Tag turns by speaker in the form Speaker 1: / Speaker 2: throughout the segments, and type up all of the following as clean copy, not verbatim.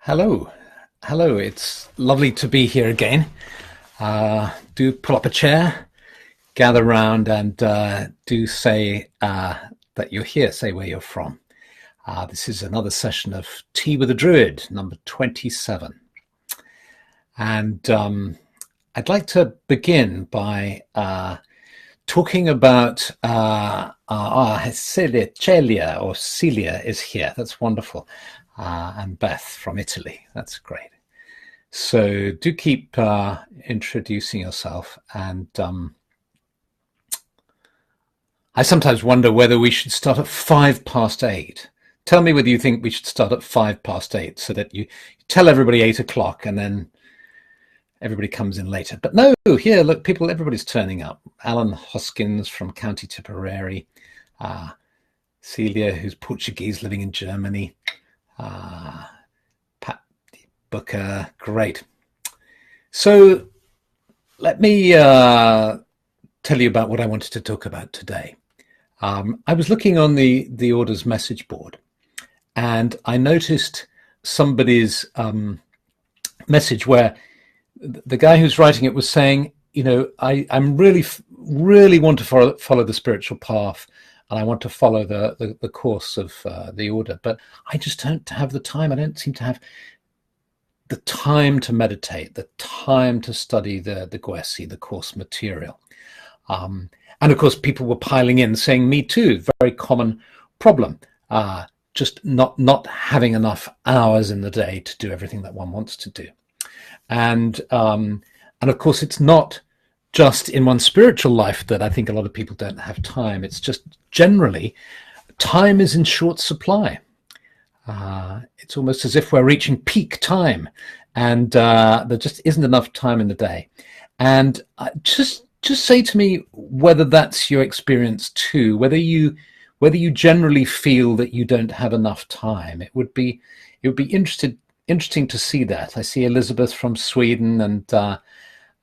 Speaker 1: Hello. Hello. It's lovely to be here again. Do pull up a chair, gather round, and do say that you're here, say where you're from. This is another session of Tea with a Druid, number 27. And I'd like to begin by talking about Celia or Celia is here. That's wonderful. And Beth from Italy. That's great. So do keep introducing yourself. And I sometimes wonder whether we should start at 8:05. Tell me whether you think we should start at 8:05 so that you tell everybody 8 o'clock and then everybody comes in later. But no, here, look, people, everybody's turning up. Alan Hoskins from County Tipperary. Celia, who's Portuguese, living in Germany. Pat Booker, great. So let me tell you about what I wanted to talk about today. I was looking on the orders message board and I noticed somebody's message where the guy who's writing it was saying, you know, I'm really want to follow the spiritual path, and I want to follow the course of the order, but I just don't have the time. I don't seem to have the time to meditate, the time to study the Guesi, the course material. And of course, people were piling in saying, me too, very common problem. Just not having enough hours in the day to do everything that one wants to do. And of course, it's not just in one's spiritual life that I think a lot of people don't have time. It's just generally time is in short supply. It's almost as if we're reaching peak time and there just isn't enough time in the day. And just say to me whether that's your experience too, whether you generally feel that you don't have enough time. It would be interesting to see that. I see Elizabeth from Sweden and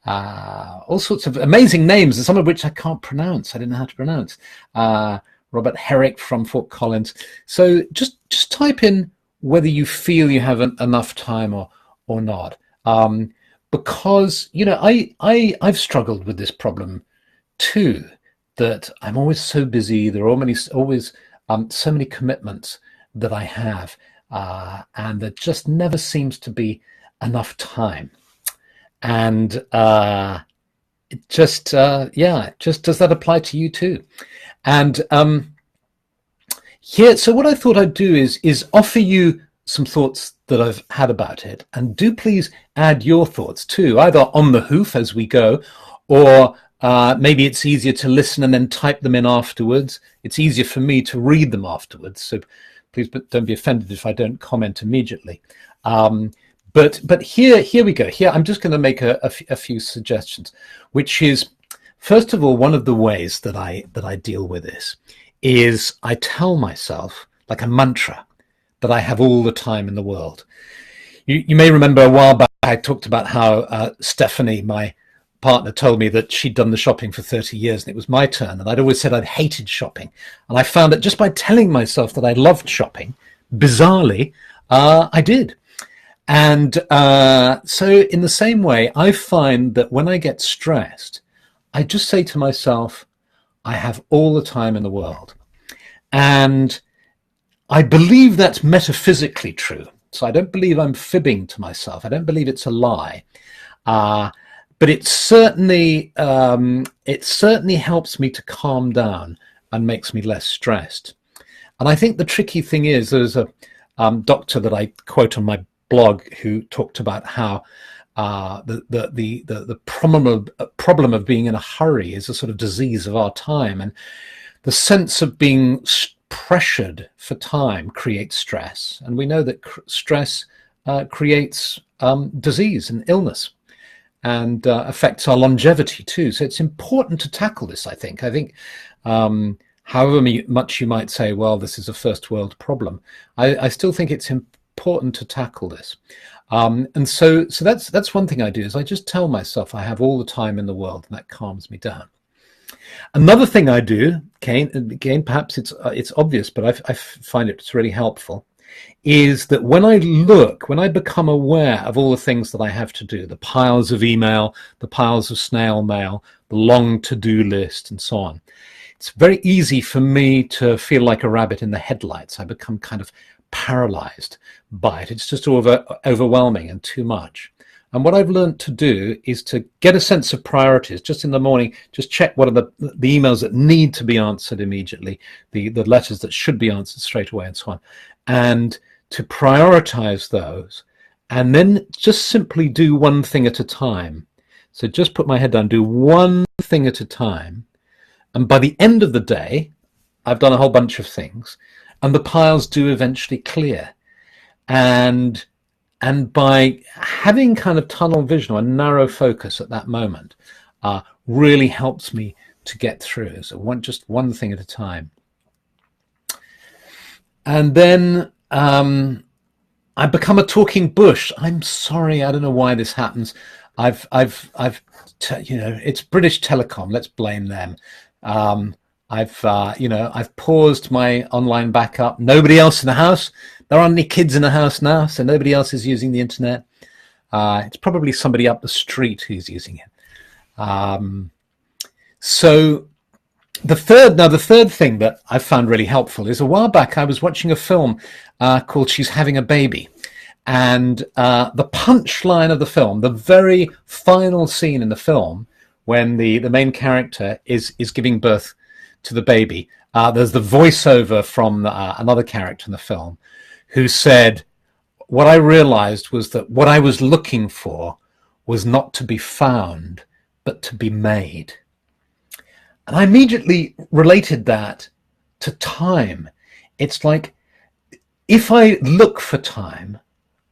Speaker 1: all sorts of amazing names, and some of which I can't pronounce. I didn't know how to pronounce. Robert Herrick from Fort Collins. So just type in whether you feel you have enough time or not. Because, you know, I've struggled with this problem too, that I'm always so busy. There are always so many commitments that I have, and there just never seems to be enough time. And it just does that apply to you too? And so what I thought I'd do is offer you some thoughts that I've had about it, and do please add your thoughts too, either on the hoof as we go, or maybe it's easier to listen and then type them in afterwards. It's easier for me to read them afterwards, so please don't be offended if I don't comment immediately. But here we go. Here I'm just going to make a few suggestions, which is, first of all, one of the ways that I deal with this is I tell myself, like a mantra, that I have all the time in the world. You may remember a while back I talked about how Stephanie, my partner, told me that she'd done the shopping for 30 years and it was my turn, and I'd always said I'd hated shopping. And I found that just by telling myself that I loved shopping, bizarrely, I did. And so in the same way, I find that when I get stressed, I just say to myself, I have all the time in the world. And I believe that's metaphysically true. So I don't believe I'm fibbing to myself. I don't believe it's a lie. But it certainly helps me to calm down and makes me less stressed. And I think the tricky thing is, there's a doctor that I quote on my blog who talked about how the problem of being in a hurry is a sort of disease of our time, and the sense of being pressured for time creates stress, and we know that stress creates disease and illness, and affects our longevity too. So it's important to tackle this. I think however much you might say, well, this is a first world problem, I still think it's important to tackle this. And so that's one thing I do, is I just tell myself I have all the time in the world, and that calms me down. Another thing I do, again, perhaps it's obvious, but I find it's really helpful, is that when I become aware of all the things that I have to do, the piles of email, the piles of snail mail, the long to-do list, and so on, it's very easy for me to feel like a rabbit in the headlights. I become kind of paralyzed by it. It's just overwhelming and too much. And what I've learned to do is to get a sense of priorities. Just in the morning, just check what are the emails that need to be answered immediately, the letters that should be answered straight away, and so on. And to prioritize those, and then just simply do one thing at a time. So just put my head down, do one thing at a time. And by the end of the day, I've done a whole bunch of things, and the piles do eventually clear. And by having kind of tunnel vision or a narrow focus at that moment, really helps me to get through. So just one thing at a time. And then I become a talking bush. I'm sorry, I don't know why this happens. It's British Telecom. Let's blame them. I've paused my online backup. Nobody else in the house. There aren't any kids in the house now, so nobody else is using the internet. It's probably somebody up the street who's using it. So the third thing that I found really helpful is a while back I was watching a film called She's Having a Baby. And the punchline of the film, the very final scene in the film, when the main character is giving birth to the baby, there's the voiceover from another character in the film who said, what I realized was that what I was looking for was not to be found, but to be made. And I immediately related that to time. It's like, if I look for time,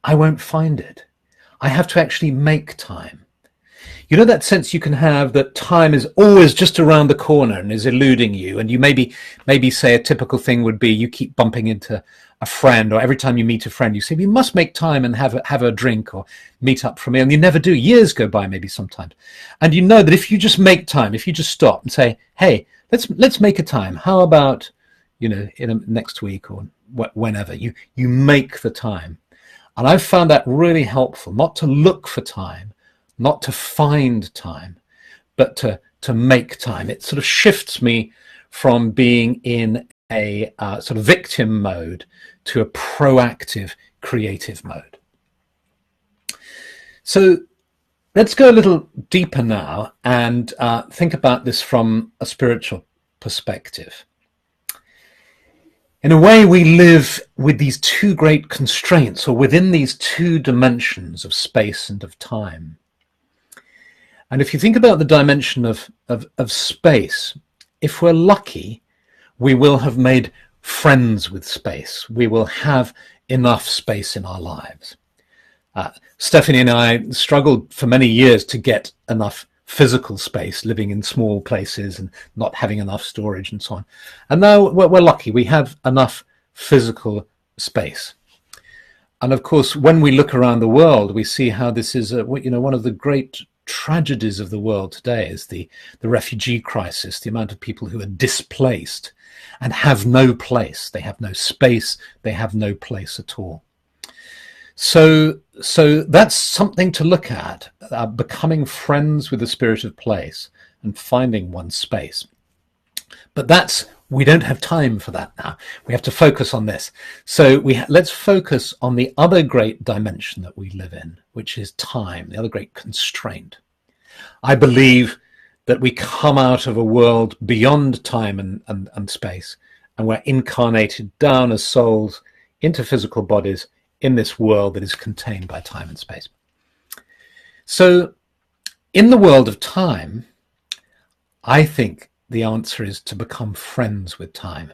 Speaker 1: I won't find it. I have to actually make time. You know that sense you can have that time is always just around the corner and is eluding you, and you maybe say a typical thing would be you keep bumping into a friend, or every time you meet a friend you say, you must make time and have a drink or meet up for a meal, and you never do. Years go by maybe sometimes. And you know that if you just make time, if you just stop and say, hey, let's make a time. How about, next week or whenever, you make the time. And I've found that really helpful, not to look for time, not to find time, but to make time. It sort of shifts me from being in a sort of victim mode to a proactive, creative mode. So let's go a little deeper now and think about this from a spiritual perspective. In a way, we live with these two great constraints, or within these two dimensions of space and of time. And if you think about the dimension of space, if we're lucky, we will have made friends with space. We will have enough space in our lives. Stephanie and I struggled for many years to get enough physical space, living in small places and not having enough storage and so on. And now we're lucky, we have enough physical space. And of course, when we look around the world, we see how this is one of the great tragedies of the world today is the refugee crisis, the amount of people who are displaced and have no place. They have no space, they have no place at all. So that's something to look at, becoming friends with the spirit of place and finding one's space. But we don't have time for that now. We have to focus on this. So let's focus on the other great dimension that we live in, which is time, the other great constraint. I believe that we come out of a world beyond time and space, and we're incarnated down as souls into physical bodies in this world that is contained by time and space. So in the world of time, I think the answer is to become friends with time.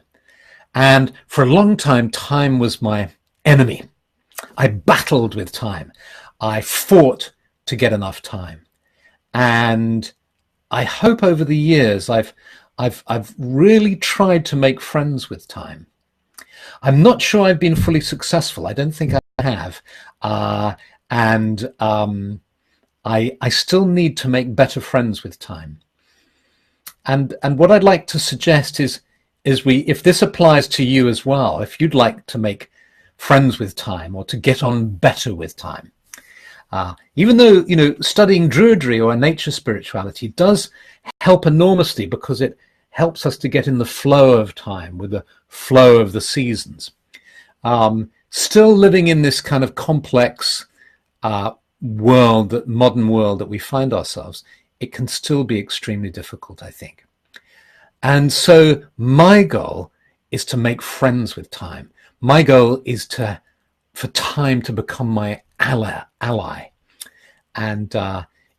Speaker 1: And for a long time, time was my enemy. I battled with time. I fought to get enough time. And I hope over the years I've really tried to make friends with time. I'm not sure I've been fully successful. I don't think I have. I still need to make better friends with time. And what I'd like to suggest is if this applies to you as well, if you'd like to make friends with time or to get on better with time. Even though, studying Druidry or nature spirituality does help enormously because it helps us to get in the flow of time with the flow of the seasons. Still living in this kind of complex modern world that we find ourselves, it can still be extremely difficult, I think. And so my goal is to make friends with time. My goal is for time to become my ally. And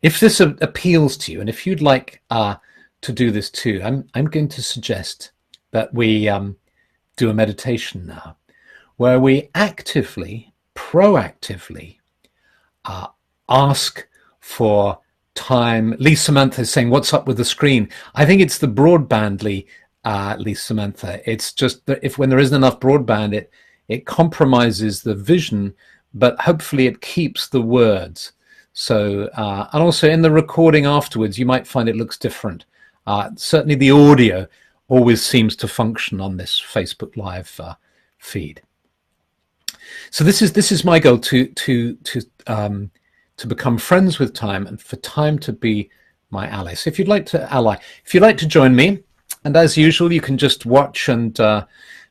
Speaker 1: if this appeals to you, and if you'd like to do this too, I'm going to suggest that we do a meditation now, where we proactively ask for time. Lee Samantha is saying, "What's up with the screen?" I think it's the broadband, Lee Samantha. It's just that when there isn't enough broadband, it compromises the vision, but hopefully it keeps the words. So, and also in the recording afterwards, you might find it looks different. Certainly the audio always seems to function on this Facebook Live feed. So this is my goal, to become friends with time and for time to be my ally. So if you'd like to join me, and as usual, you can just watch and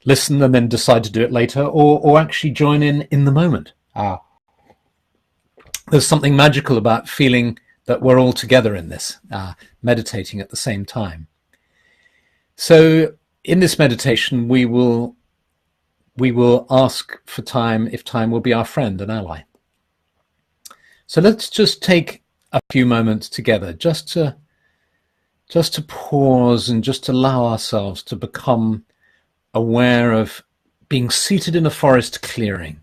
Speaker 1: listen and then decide to do it later, or actually join in the moment. There's something magical about feeling that we're all together in this, meditating at the same time. So in this meditation, we will ask for time, if time will be our friend and ally. So let's just take a few moments together, just to pause and just allow ourselves to become aware of being seated in a forest clearing.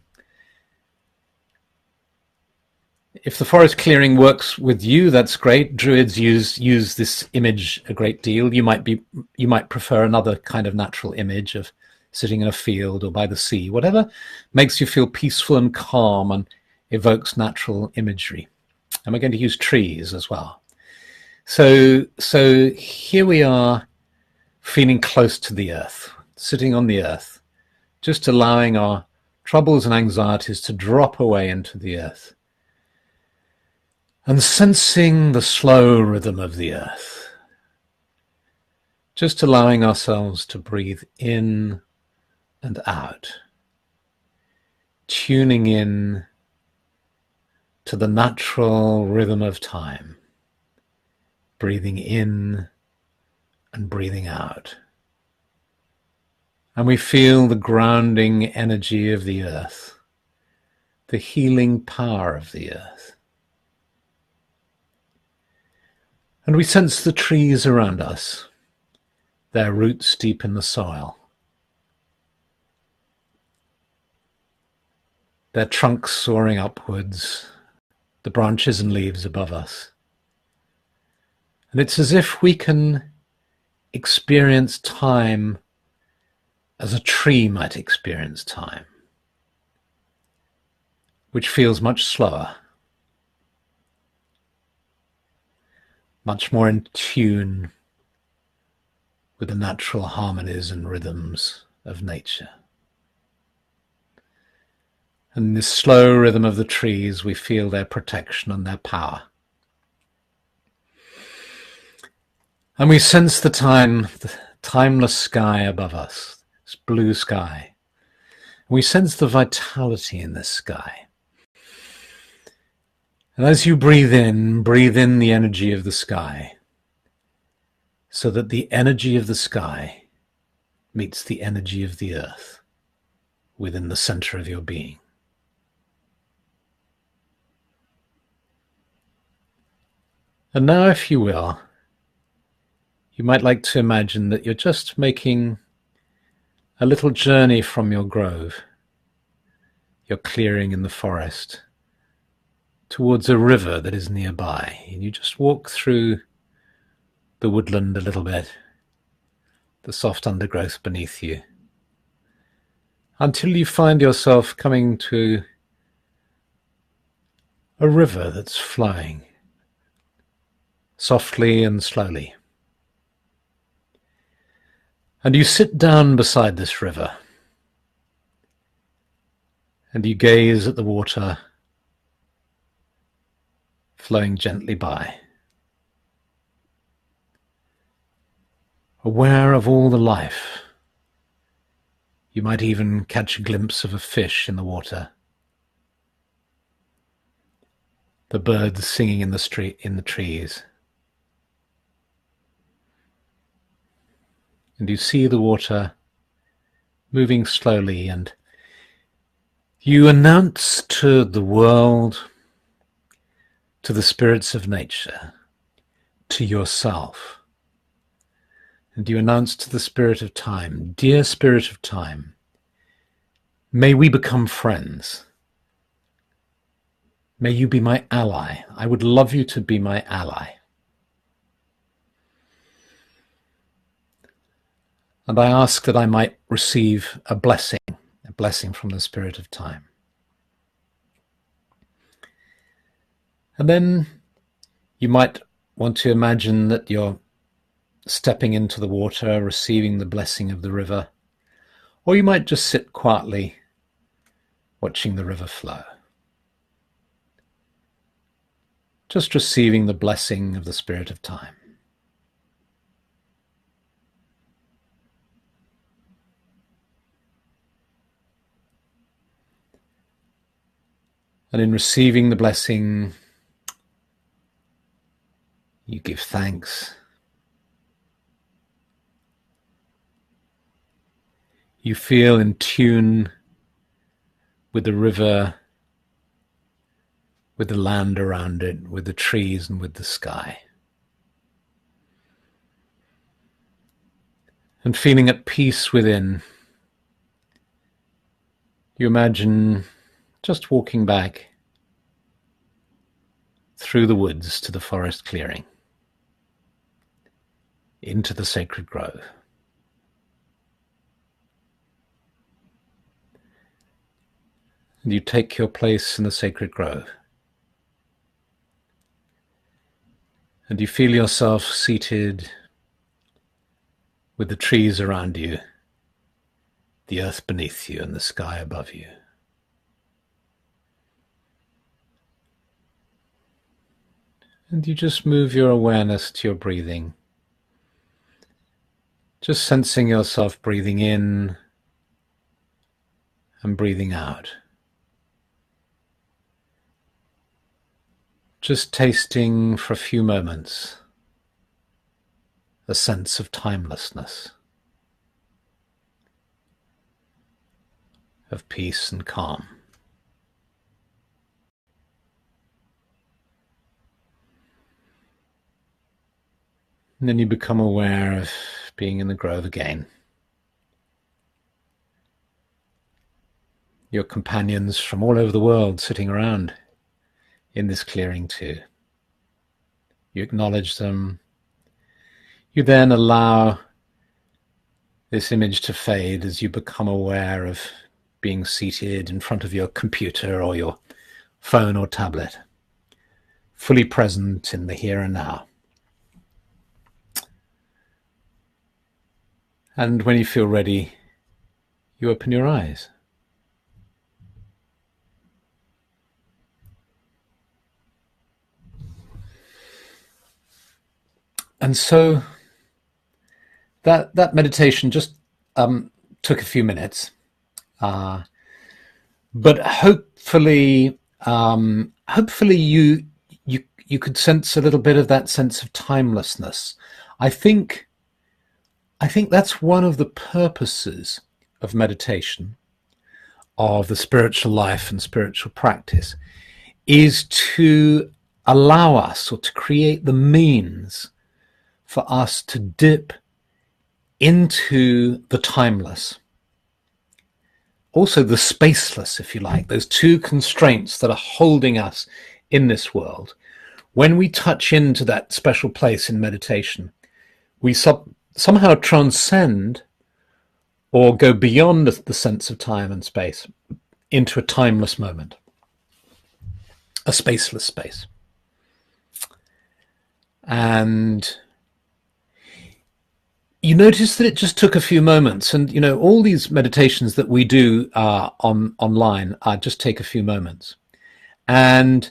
Speaker 1: If the forest clearing works with you, that's great. Druids use this image a great deal. You might prefer another kind of natural image of sitting in a field or by the sea, whatever makes you feel peaceful and calm and evokes natural imagery. And we're going to use trees as well. So here we are, feeling close to the earth, sitting on the earth, just allowing our troubles and anxieties to drop away into the earth, and sensing the slow rhythm of the earth, just allowing ourselves to breathe in and out, tuning in to the natural rhythm of time, breathing in and breathing out. And we feel the grounding energy of the earth, the healing power of the earth. And we sense the trees around us, their roots deep in the soil, their trunks soaring upwards, the branches and leaves above us. And it's as if we can experience time as a tree might experience time, which feels much slower, much more in tune with the natural harmonies and rhythms of nature. And in this slow rhythm of the trees, we feel their protection and their power. And we sense the timeless sky above us, this blue sky. We sense the vitality in this sky. And as you breathe in the energy of the sky, so that the energy of the sky meets the energy of the earth within the center of your being. And now, if you will, you might like to imagine that you're just making a little journey from your grove, your clearing in the forest, towards a river that is nearby. And you just walk through the woodland a little bit, the soft undergrowth beneath you, until you find yourself coming to a river that's flowing softly and slowly. And you sit down beside this river, and you gaze at the water flowing gently by, aware of all the life. You might even catch a glimpse of a fish in the water, the birds singing in the trees. And you see the water moving slowly, and you announce to the world, to the spirits of nature, to yourself, and you announce to the spirit of time, dear spirit of time, may we become friends. May you be my ally. I would love you to be my ally. And I ask that I might receive a blessing from the spirit of time. And then you might want to imagine that you're stepping into the water, receiving the blessing of the river, or you might just sit quietly watching the river flow, just receiving the blessing of the spirit of time. And in receiving the blessing, you give thanks. You feel in tune with the river, with the land around it, with the trees and with the sky. And feeling at peace within, you imagine just walking back through the woods to the forest clearing, into the sacred grove. And you take your place in the sacred grove. And you feel yourself seated with the trees around you, the earth beneath you, and the sky above you. And you just move your awareness to your breathing, just sensing yourself breathing in and breathing out. Just tasting for a few moments a sense of timelessness, of peace and calm. And then you become aware of being in the grove again. Your companions from all over the world sitting around in this clearing too. You acknowledge them. You then allow this image to fade as you become aware of being seated in front of your computer or your phone or tablet, fully present in the here and now. And when you feel ready, you open your eyes. And so that meditation just took a few minutes, but hopefully you could sense a little bit of that sense of timelessness. I think that's one of the purposes of meditation, of the spiritual life and spiritual practice, is to allow us, or to create the means for us to dip into the timeless, also the spaceless, if you like, those two constraints that are holding us in this world. When we touch into that special place in meditation, we somehow transcend or go beyond the sense of time and space into a timeless moment, a spaceless space. you notice that it just took a few moments, and you know, all these meditations that we do online just take a few moments. And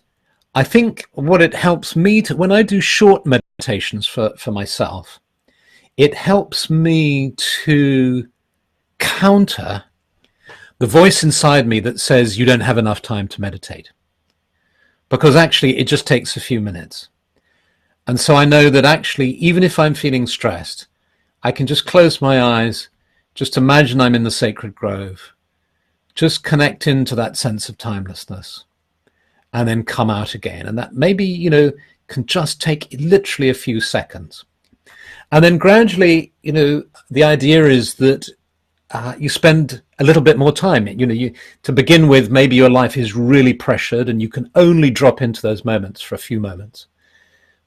Speaker 1: I think what it helps me to, when I do short meditations for myself, it helps me to counter the voice inside me that says you don't have enough time to meditate, because actually it just takes a few minutes. And so I know that actually, even if I'm feeling stressed, I can just close my eyes, just imagine I'm in the sacred grove, just connect into that sense of timelessness, and then come out again. And that maybe, you know, can just take literally a few seconds. And then gradually, you know, the idea is that you spend a little bit more time. You know, to begin with, maybe your life is really pressured and you can only drop into those moments for a few moments.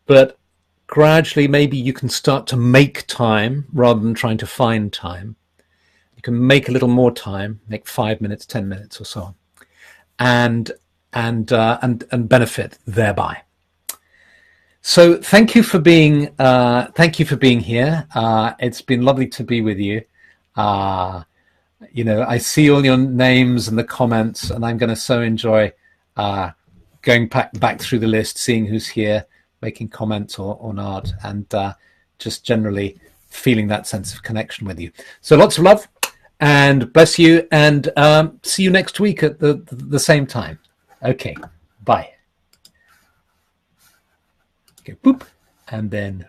Speaker 1: But gradually, maybe you can start to make time rather than trying to find time. You can make a little more time, make 5 minutes, 10 minutes or so on, and benefit thereby. So thank you for being here. It's been lovely to be with you. You know, I see all your names and the comments, and I'm going to so enjoy going back through the list, seeing who's here, making comments or not, and just generally feeling that sense of connection with you. So lots of love, and bless you, and see you next week at the same time. Okay, bye. Okay, boop, and then